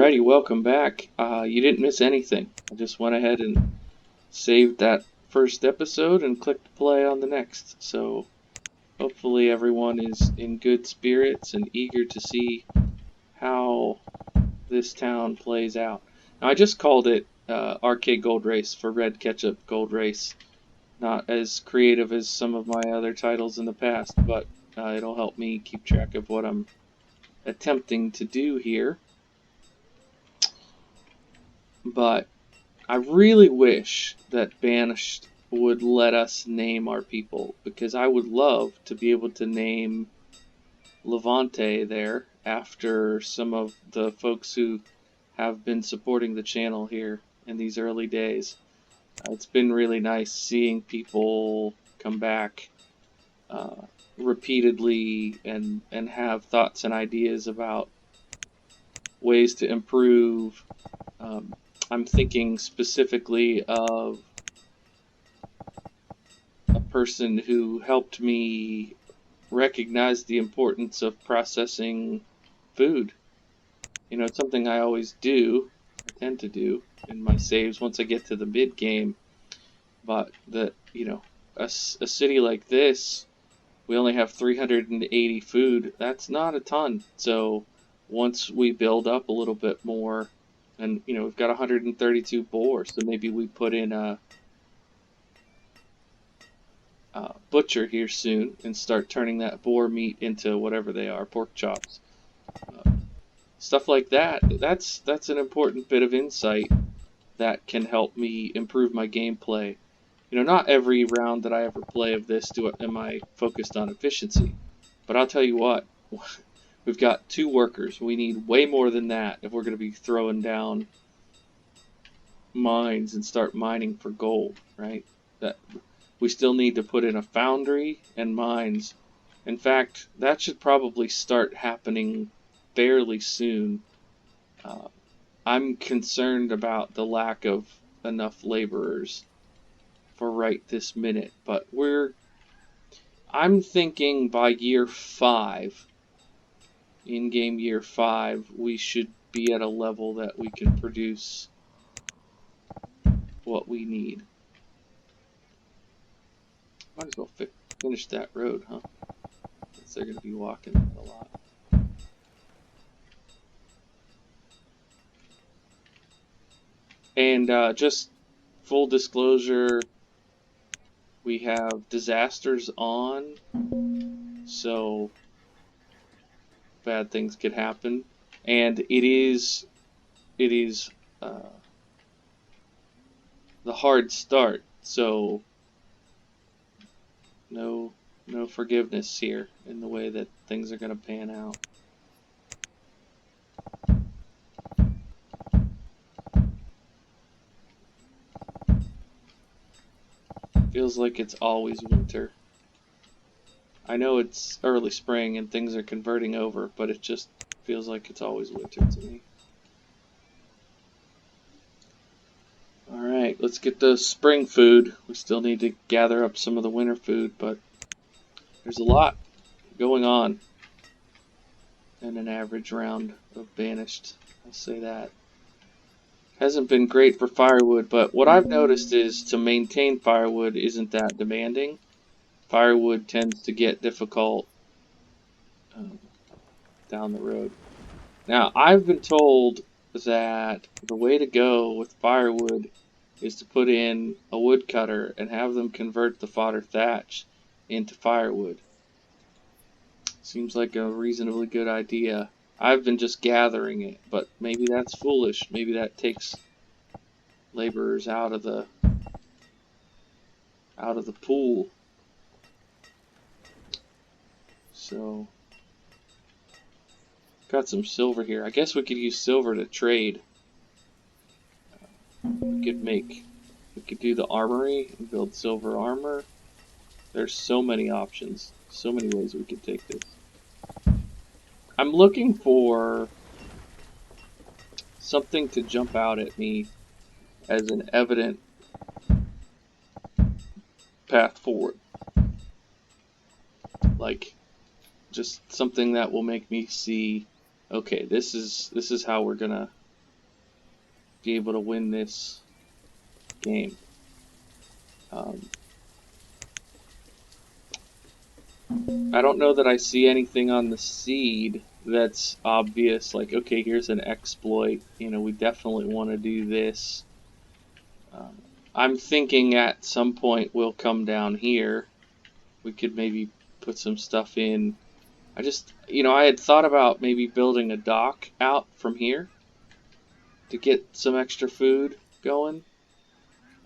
Alrighty, welcome back. You didn't miss anything. I just went ahead and saved that first episode and clicked play on the next. So hopefully everyone is in good spirits and eager to see how this town plays out. Now, I just called it Arcade Gold Race for Red Ketchup Gold Race. Not as creative as some of my other titles in the past, but it'll help me keep track of what I'm attempting to do here. But I really wish that Banished would let us name our people, because I would love to be able to name Levante there after some of the folks who have been supporting the channel here in these early days. It's been really nice seeing people come back repeatedly and have thoughts and ideas about ways to improve. I'm thinking specifically of a person who helped me recognize the importance of processing food. You know, it's something I always do, I tend to do in my saves once I get to the mid game. But a city like this, we only have 380 food. That's not a ton. So once we build up a little bit more, and we've got 132 boars, so maybe we put in a butcher here soon and start turning that boar meat into whatever they are, pork chops, stuff like that. That's an important bit of insight that can help me improve my gameplay. Not every round that I ever play of this am I focused on efficiency, but I'll tell you what, we've got 2 workers. We need way more than that if we're going to be throwing down mines and start mining for gold, right? That we still need to put in a foundry and mines. In fact, that should probably start happening fairly soon. I'm concerned about the lack of enough laborers for right this minute, but I'm thinking by year 5, in-game year 5, we should be at a level that we can produce what we need. Might as well finish that road, huh? Since they're going to be walking that a lot. And just full disclosure, we have disasters on, so bad things could happen. And it is the hard start, so no forgiveness here in the way that things are going to pan out. Feels like it's always winter. I know it's early spring and things are converting over, but it just feels like it's always winter to me. Alright, let's get the spring food. We still need to gather up some of the winter food, but there's a lot going on in an average round of Banished. I'll say that. Hasn't been great for firewood, but what I've noticed is to maintain firewood isn't that demanding. Firewood tends to get difficult down the road. Now, I've been told that the way to go with firewood is to put in a woodcutter and have them convert the fodder thatch into firewood. Seems like a reasonably good idea. I've been just gathering it, but maybe that's foolish. Maybe that takes laborers out of the pool. So, got some silver here. I guess we could use silver to trade. We could do the armory and build silver armor. There's so many options, so many ways we could take this. I'm looking for something to jump out at me as an evident path forward. Like, just something that will make me see, okay, this is how we're gonna be able to win this game. I don't know that I see anything on the seed that's obvious, like, okay, here's an exploit, you know, we definitely want to do this. I'm thinking at some point we'll come down here. We could maybe put some stuff in. I just, you know, I had thought about maybe building a dock out from here to get some extra food going.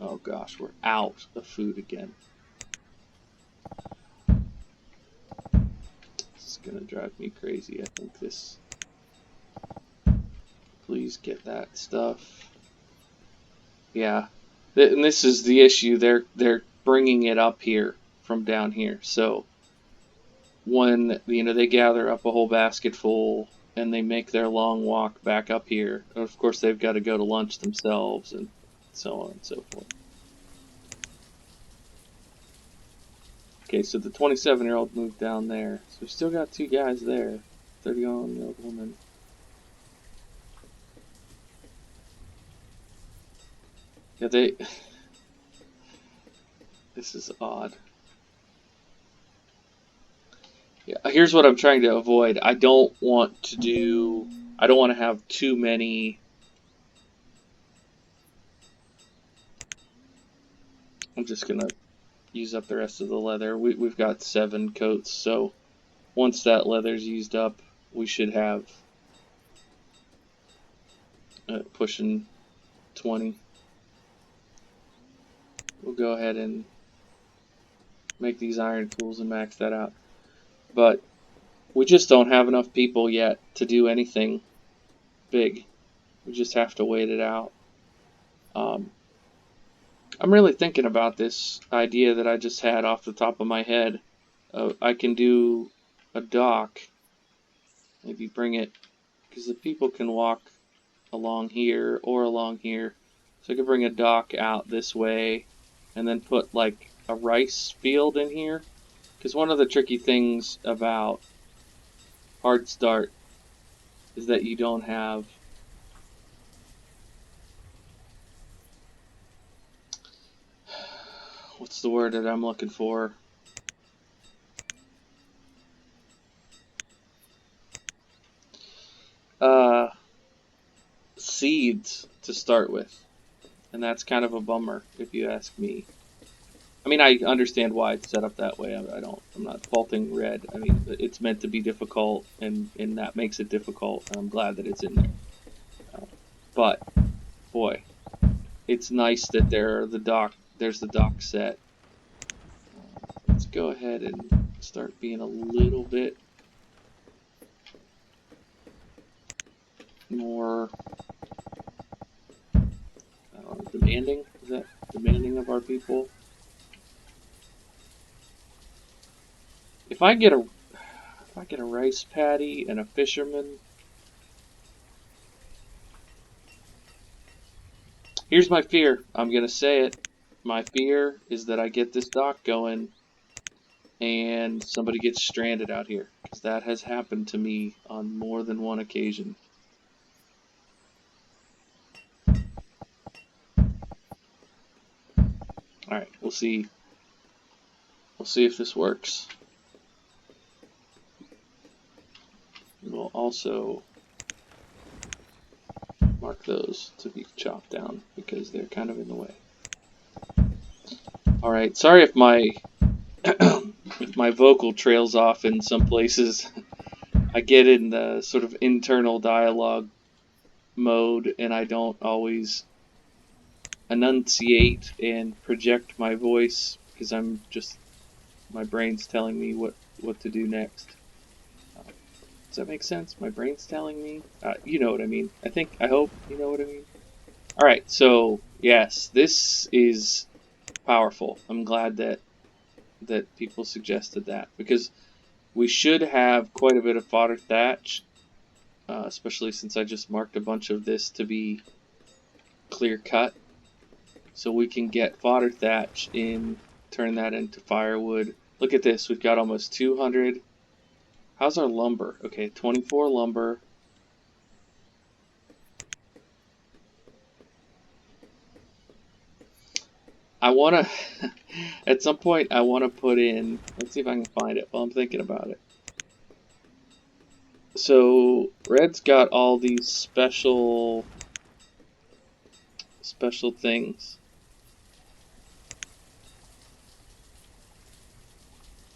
Oh gosh, we're out of food again. This is gonna drive me crazy. I think this. Please get that stuff. Yeah, and this is the issue. They're bringing it up here from down here. So when, you know, they gather up a whole basket full and they make their long walk back up here, of course they've got to go to lunch themselves and so on and so forth. Okay, so the 27-year-old moved down there. So we still got two guys there. 31-year-old woman. Yeah, this is odd. Yeah, here's what I'm trying to avoid. I don't want to have too many. I'm just gonna use up the rest of the leather. We've got 7 coats, so once that leather's used up, we should have pushing 20. We'll go ahead and make these iron tools and max that out. But we just don't have enough people yet to do anything big. We just have to wait it out. I'm really thinking about this idea that I just had off the top of my head. I can do a dock. Maybe bring it, because the people can walk along here or along here. So I could bring a dock out this way and then put like a rice field in here. Because one of the tricky things about hard start is that you don't have what's the word that I'm looking for? Seeds to start with. And that's kind of a bummer if you ask me. I mean, I understand why it's set up that way. I'm not faulting Red. I mean, it's meant to be difficult, and that makes it difficult. I'm glad that it's in there. But boy, it's nice that there's the dock set. Let's go ahead and start being a little bit more demanding. Is that demanding of our people? If I get a rice paddy and a fisherman, here's my fear. I'm gonna say it. My fear is that I get this dock going and somebody gets stranded out here, because that has happened to me on more than one occasion. Alright, we'll see. We'll see if this works. We'll also mark those to be chopped down because they're kind of in the way. Alright, sorry if my if my vocal trails off in some places. I get in the sort of internal dialogue mode and I don't always enunciate and project my voice because my brain's telling me what to do next. Does that make sense? My brain's telling me? You know what I mean. I hope you know what I mean. Alright, so yes, this is powerful. I'm glad that people suggested that, because we should have quite a bit of fodder thatch, especially since I just marked a bunch of this to be clear cut. So we can get fodder thatch in, turn that into firewood. Look at this, we've got almost 200. How's our lumber? Okay, 24 lumber. I want to, at some point, I want to put in, let's see if I can find it while I'm thinking about it. So, Red's got all these special things.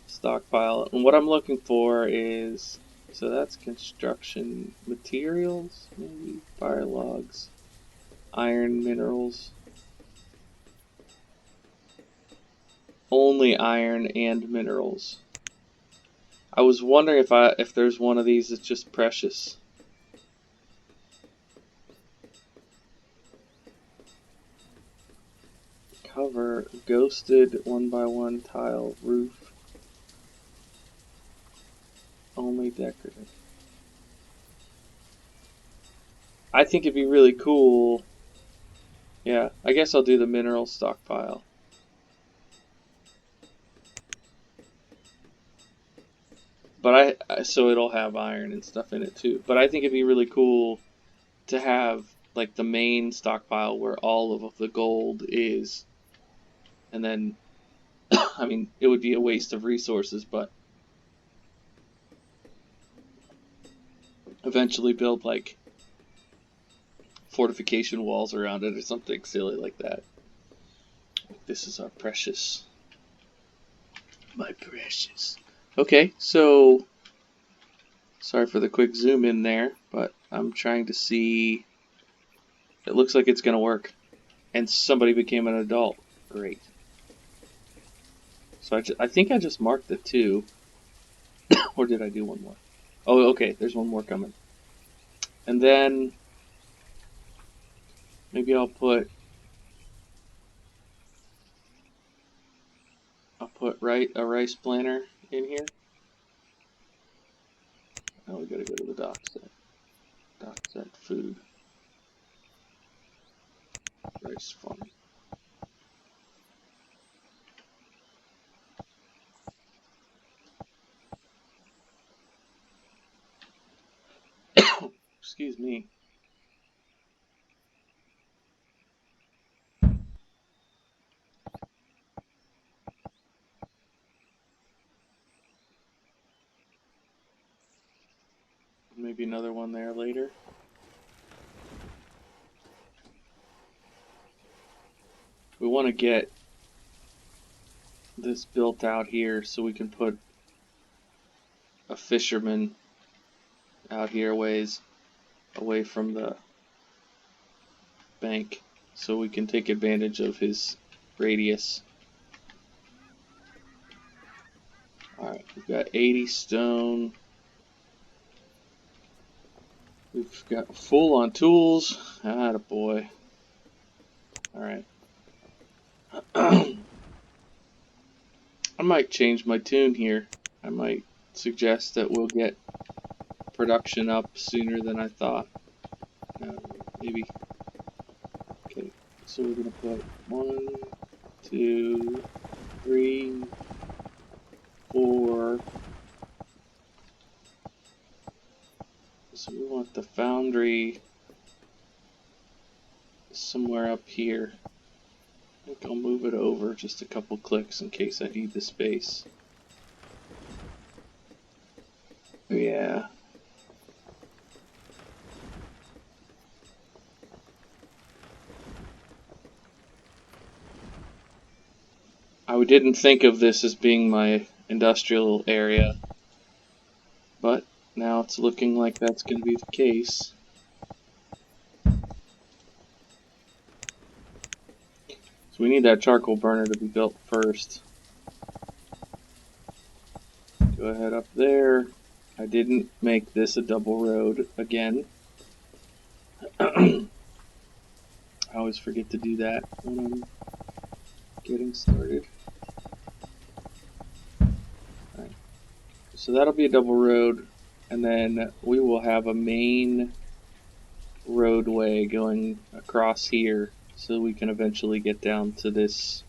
Stockpile. And what I'm looking for is, so that's construction materials, maybe fire logs, iron minerals. Only iron and minerals. I was wondering if there's one of these that's just precious. Cover ghosted 1x1 tile roof. Only decorative. I think it'd be really cool. Yeah, I guess I'll do the mineral stockpile. But so it'll have iron and stuff in it too. But I think it'd be really cool to have like the main stockpile where all of the gold is. And then, I mean, it would be a waste of resources, but eventually build like fortification walls around it or something silly like that. This is our precious. My precious. Okay, so sorry for the quick zoom in there, but I'm trying to see. It looks like it's going to work. And somebody became an adult. Great. So I think I just marked the 2. Or did I do one more? Oh, okay, there's one more coming. And then maybe I'll put a rice planter in here. Now we gotta go to the dock set. Dock set food. Rice farm. Excuse me. Maybe another one there later. We want to get this built out here so we can put a fisherman out here ways away from the bank so we can take advantage of his radius. Alright, we've got 80 stone. We've got full on tools. Attaboy. Alright. I might change my tune here. I might suggest that we'll get production up sooner than I thought. Maybe. Okay, so we're gonna put 1, 2, 3, 4. So we want the foundry somewhere up here. I think I'll move it over just a couple clicks in case I need the space. Yeah. I didn't think of this as being my industrial area, but now it's looking like that's going to be the case. So we need that charcoal burner to be built first. Go ahead up there. I didn't make this a double road again. I always forget to do that when I'm getting started. Alright. So that'll be a double road, and then we will have a main roadway going across here so we can eventually get down to this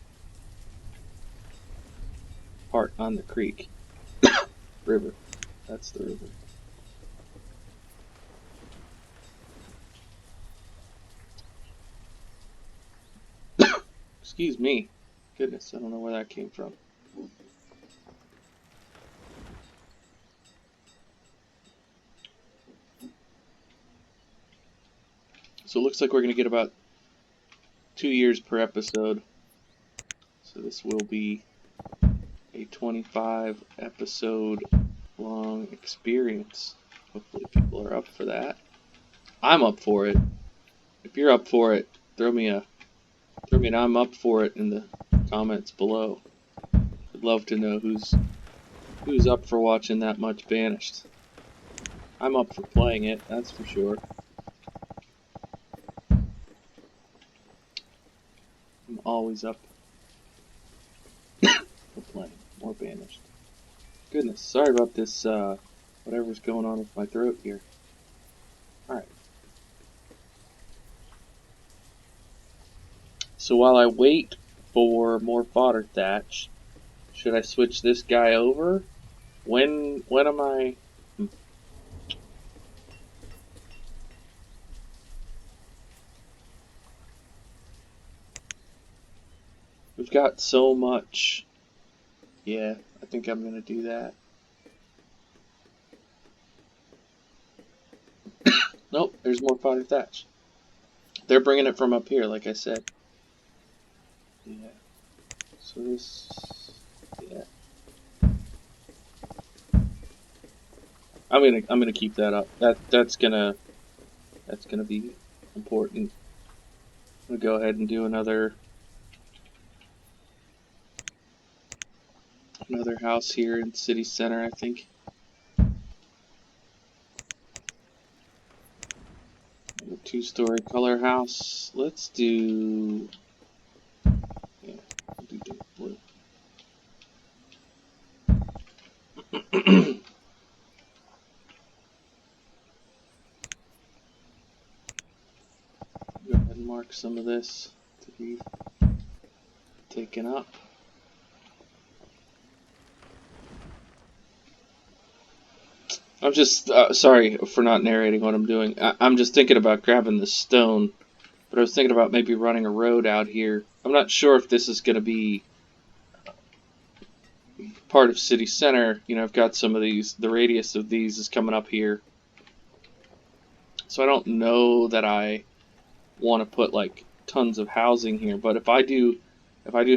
part on the creek. River. That's the river. Excuse me. Goodness, I don't know where that came from. So it looks like we're going to get about 2 years per episode. So this will be a 25 episode long experience. Hopefully people are up for that. I'm up for it. If you're up for it, throw me an I'm up for it in the comments below. I'd love to know who's up for watching that much Banished. I'm up for playing it, that's for sure. I'm always up for playing more Banished. Goodness, sorry about this, whatever's going on with my throat here. Alright. So while I wait for more fodder thatch, should I switch this guy over? When am I... We've got so much. Yeah, I think I'm gonna do that. Nope, there's more fodder thatch. They're bringing it from up here, like I said. Yeah. So this... Yeah. I'm gonna keep that up. That's gonna be important. I'm gonna go ahead and do another house here in city center, I think. A 2-story color house. Let's do... Yeah, we'll do dark blue. Go ahead and mark some of this to be taken up. I'm just sorry for not narrating what I'm doing. I'm just thinking about grabbing the stone, but I was thinking about maybe running a road out here. I'm not sure if this is going to be part of city center. You know, I've got some of these, the radius of these is coming up here. So I don't know that I want to put like tons of housing here, but if I do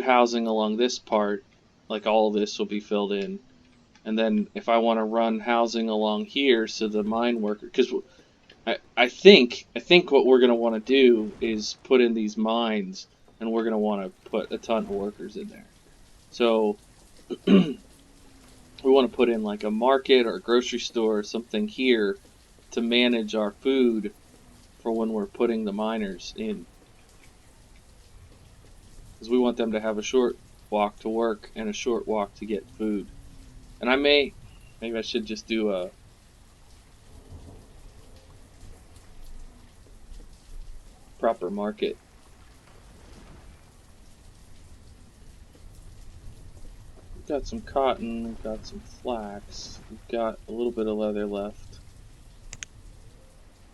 housing along this part, like all of this will be filled in. And then if I want to run housing along here, so the mine worker, because I think what we're going to want to do is put in these mines, and we're going to want to put a ton of workers in there. So we want to put in like a market or a grocery store or something here to manage our food for when we're putting the miners in. Because we want them to have a short walk to work and a short walk to get food. And maybe I should just do a proper market. We've got some cotton, we've got some flax, we've got a little bit of leather left.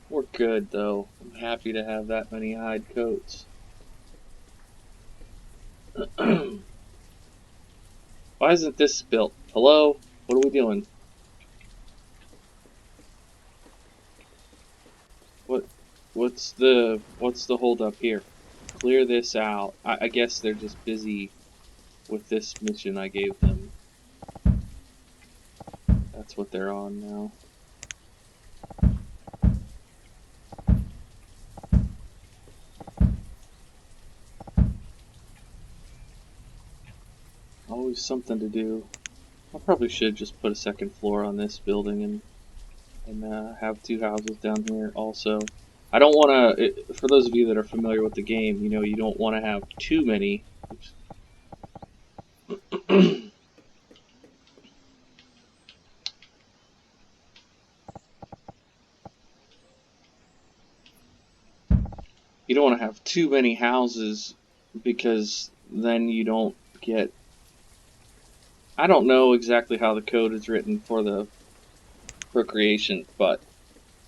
We're good though. I'm happy to have that many hide coats. Why isn't this built? Hello? What are we doing? What's the hold up here? Clear this out. I guess they're just busy with this mission I gave them. That's what they're on now. Always something to do. I probably should just put a second floor on this building and have 2 houses down here also. I don't want to, for those of you that are familiar with the game, you know, you don't want to have too many. You don't want to have too many houses because then you don't get... I don't know exactly how the code is written for the procreation, but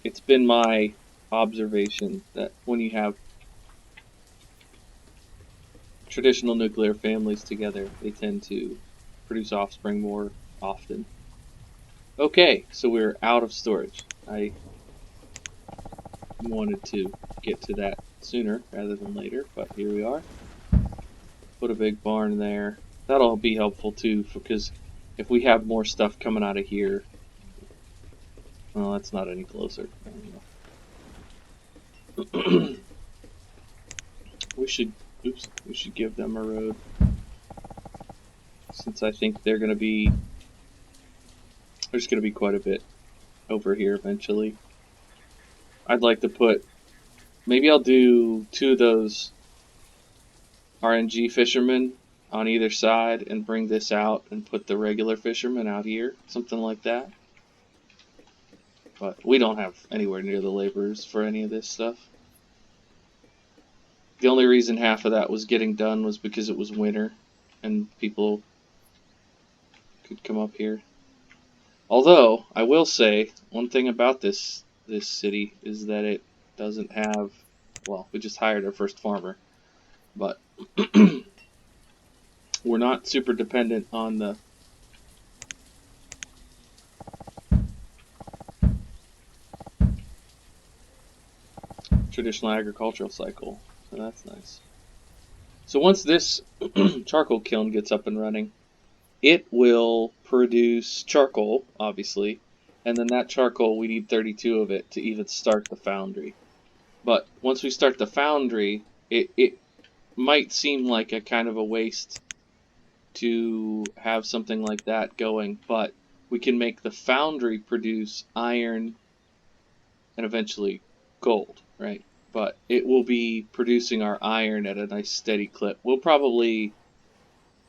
it's been my observation that when you have traditional nuclear families together, they tend to produce offspring more often. Okay, so we're out of storage. I wanted to get to that sooner rather than later, but here we are. Put a big barn there. That'll be helpful too, because if we have more stuff coming out of here, well, that's not any closer. we should give them a road, since I think there's gonna be quite a bit over here eventually. I'd like to put, maybe I'll do 2 of those RNG fishermen on either side and bring this out and put the regular fishermen out here, something like that. But we don't have anywhere near the laborers for any of this stuff. The only reason half of that was getting done was because it was winter and people could come up here. Although, I will say, one thing about this city is that it doesn't have, well, we just hired our first farmer, but we're not super dependent on the traditional agricultural cycle, so that's nice. So once this charcoal kiln gets up and running, it will produce charcoal, obviously, and then that charcoal, we need 32 of it to even start the foundry. But once we start the foundry, it might seem like a kind of a waste to have something like that going, but we can make the foundry produce iron and eventually gold, right? But it will be producing our iron at a nice steady clip. We'll probably,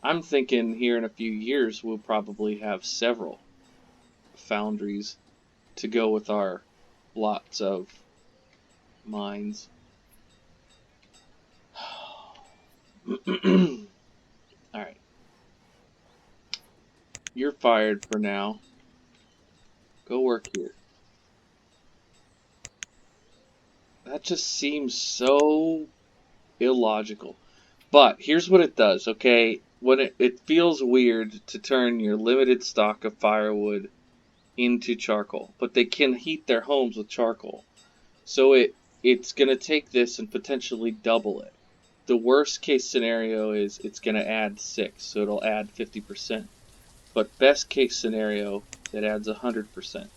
I'm thinking here in a few years, we'll probably have several foundries to go with our lots of mines. Alright. You're fired for now. Go work here. That just seems so illogical. But here's what it does, okay? When it feels weird to turn your limited stock of firewood into charcoal, but they can heat their homes with charcoal. So it's going to take this and potentially double it. The worst case scenario is it's going to add 6, so it'll add 50%. But best case scenario, it adds 100%.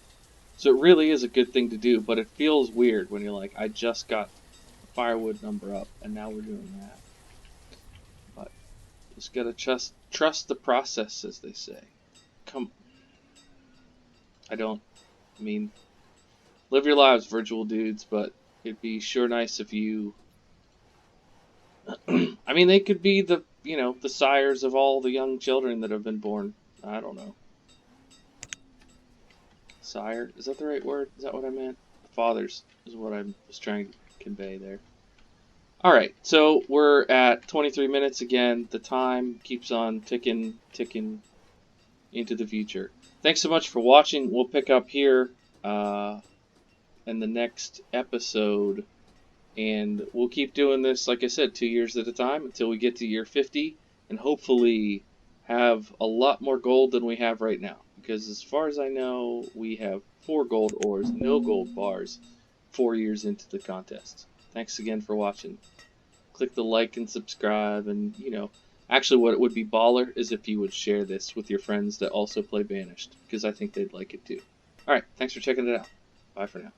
So it really is a good thing to do, but it feels weird when you're like, I just got the firewood number up, and now we're doing that. But just gotta trust the process, as they say. I mean, live your lives, virtual dudes, but it'd be sure nice if you... I mean, they could be the sires of all the young children that have been born. I don't know. Sire? Is that the right word? Is that what I meant? Fathers is what I was trying to convey there. Alright, so we're at 23 minutes again. The time keeps on ticking into the future. Thanks so much for watching. We'll pick up here in the next episode. And we'll keep doing this, like I said, 2 years at a time until we get to year 50. And hopefully have a lot more gold than we have right now. Because as far as I know, we have 4 gold ores, no gold bars, 4 years into the contest. Thanks again for watching. Click the like and subscribe, and, actually what it would be baller is if you would share this with your friends that also play Banished, because I think they'd like it too. Alright, thanks for checking it out. Bye for now.